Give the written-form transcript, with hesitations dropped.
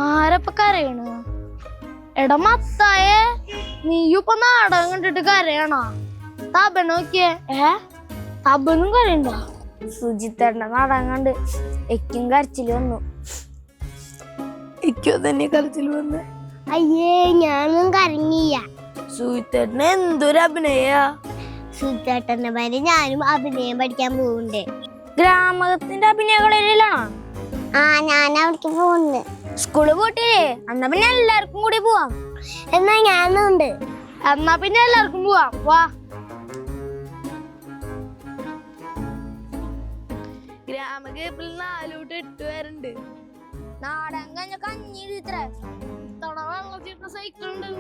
ആരപ്പ കരയണു? എടാ മത്തായേ, നീയിപ്പൊ നാടകം കണ്ടിട്ട് കരയണോ? തബന നോക്കിയേ. തബനും കരയണ്ട. സുജിത്തേട്ടന്റെ നാടകം കണ്ട് എക്കും കരച്ചില് വന്നു. എക്കോ തന്നെ കരച്ചില് വന്ന്. അയ്യേ, ഞാനും കരങ്ങിയ. സുജിത്തേട്ടന് എന്തൊരു അഭിനയാ. സുജിത്തേട്ടന്റെ പേര് ഞാനും അഭിനയം പഠിക്കാൻ പോകുന്നുണ്ട്. ഗ്രാമത്തിന്റെ അഭിനയ കളരിയിലാണോ? ഞാൻ അവിടേക്ക് പോകുന്നുണ്ട്. സ്കൂള് പോയിട്ടില്ലേ? എന്നാ പിന്നെ എല്ലാവർക്കും കൂടി പോവാം. എന്നാ ഞാനുണ്ട്. എന്നാ പിന്നെ എല്ലാവർക്കും പോവാം. വാ. ഗ്രാമകേപ്പിൽ 4 തൊട്ട് 8 പേരുണ്ട്. നാടകം കഴിഞ്ഞ കഞ്ഞി ഇത്ര വെള്ളത്തിട്ട് സൈക്കിൾ ഉണ്ട്.